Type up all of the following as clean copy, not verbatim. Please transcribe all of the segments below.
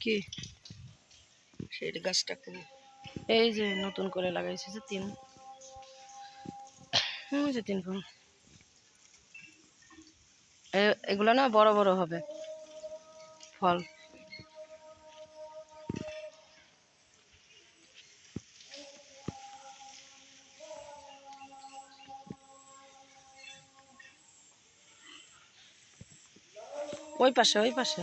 কি সেই গাছটা খুব এই যে নতুন করে লাগাইছে যে তিন যে তিন ফুল এগুলো না বড় বড় হবে ফল। ওই পাশে ওই পাশে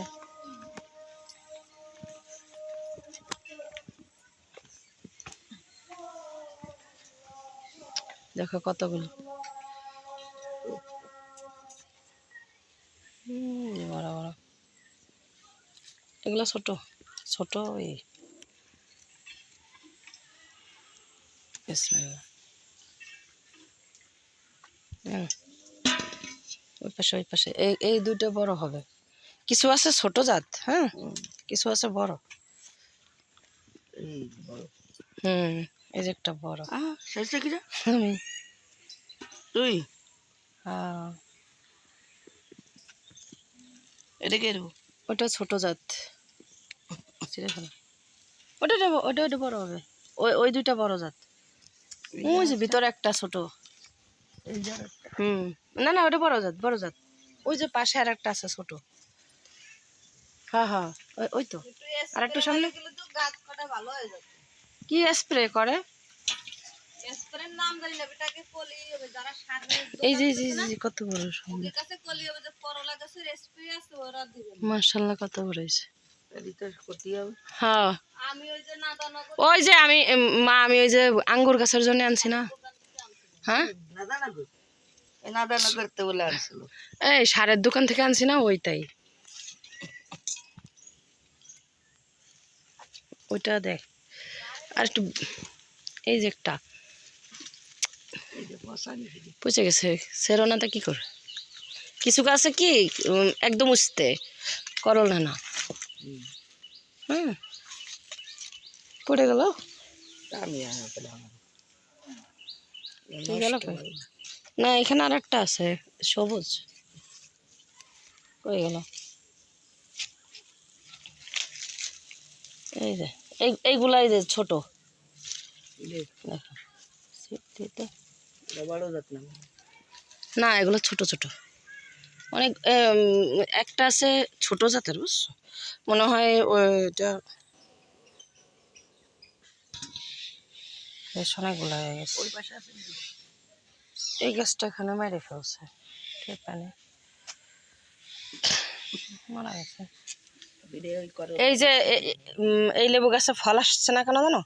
দেখো কতগুলো বড় বড়। এগুলো ছোট ছোট এই ওই পাশে ওই পাশে এই দুইটা বড় হবে। কিছু আছে ছোট জাত, হ্যাঁ কিছু আছে বড়। এই যে একটা বড় আমি তুই হ্যাঁ এটা কে দেবো? ওটা ছোট জাত ওটা ওটা ওটা বড় হবে। ওই ওই দুইটা বড় জাত। ওই যে ভিতরে একটা ছোট। না না ওটা বড় জাত বড় জাত। ওই যে পাশে আর একটা আছে ছোট। হ্যাঁ হ্যাঁ ওই তো আর একটু সামনে। কি স্প্রে করে? এই যে কত বড় সুন্দর মাশাআল্লাহ কত বড় হয়েছে। হ্যাঁ ওই যে আমি মা আমি ওই যে আঙ্গুর গাছের জন্য আনছি না। হ্যাঁ এই সারের দোকান থেকে আনছি না ওইটাই। ওইটা দেখ আর একটু এই যে একটা পচে গেছে সেরোনাটা কি করে? কিছু গাছে কি একদম উঠতে করলা না। পড়ে গেল না এখানে আর একটা আছে সবুজ কই গেল? এই যে এইগুলাই যে ছোট না এগুলো ছোট ছোট অনেক। একটা আছে ছোট জাতের বুঝছো মনে হয় ওইটা বেশ অনেকগুলো হয়ে গেছে। এই গাছটা এখানে মেরে ফেলছে ঠিক পানি মারা গেছে। এই যে এই লেবু গাছে ফল আসছে না কেন জানো?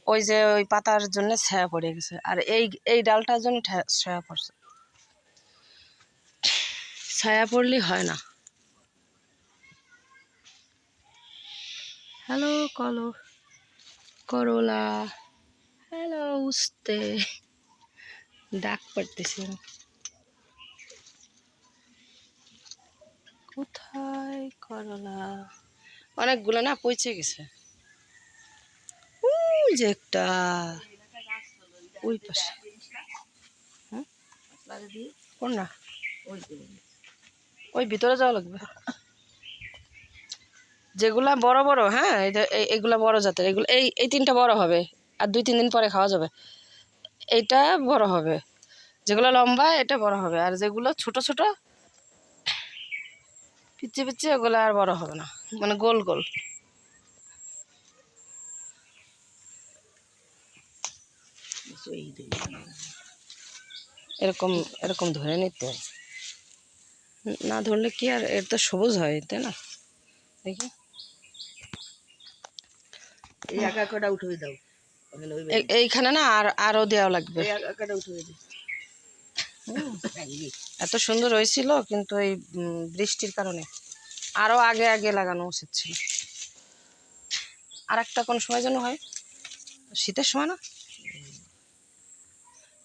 ওই যে ওই পাতার জন্য ছায়া পড়ে গেছে আর এই ডালটার জন্য ছায়া পড়ছে। ছায়া পড়লে হয় না। হ্যালো করলা হ্যালো উস্তে ডাক পড়তেছি কোথায় করলা? অনেকগুলো না পচে গেছে। যে একটা ওই পাশে কোন না ওই ভিতরে যাওয়া লাগবে। যেগুলা বড় বড় হ্যাঁ এইগুলা বড় জাতের। এগুলো এই তিনটা বড় হবে আর 2-3 দিন পরে খাওয়া যাবে। এইটা বড় হবে যেগুলো লম্বা এটা বড় হবে আর যেগুলো ছোট ছোট পিচ্ছি পিচ্ছি ওগুলো আর বড় হবে না মানে গোল গোল। এরকম এরকম ধরে নিতে না ধরলে কি আর এর তো সবুজ হয় তাই না? দেখি এইখানে না আরো দেওয়া লাগবে। এত সুন্দর হয়েছিল কিন্তু এই বৃষ্টির কারণে আরো আগে আগে লাগানো উচিত ছিল। আর একটা কোন সময় যেন হয় শীতের সময় না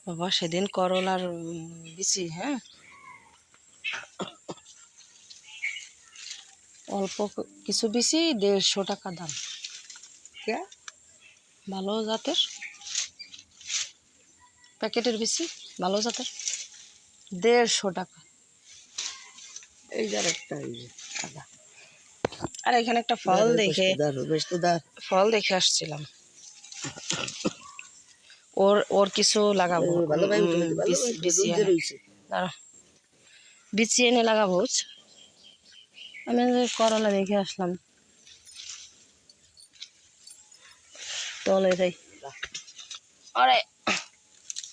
বাবা সেদিন করলার বিচি হ্যাঁ অল্প কিছু বিচি 150 টাকা দাম। ভালো জাতের প্যাকেটের বিচি ভালো জাতের 150 টাকা। এই যে আরেকটা এই যে আদা। আর এখানে একটা ফল দেখে বেশ তো দার ফল দেখে আসছিলাম। ওর ওর কিছু লাগাবো, ভালো ভাই বিছিয়ে এনে। দাঁড়া, বিছিয়ে এনে লাগাবো। আমি যে করলা দেখে আসলাম তলে দেই। আরে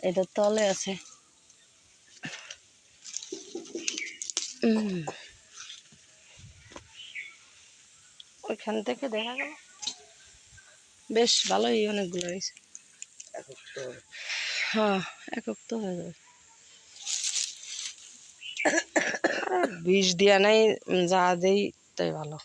এটা তলে আছে। ওইখান থেকে দেখা গেল বেশ ভালোই অনেকগুলো হয়েছে। হ্যাঁ, একক তো হয়ে যাবে। বিষ দিয়া নেই, যা দেই তাই ভালো।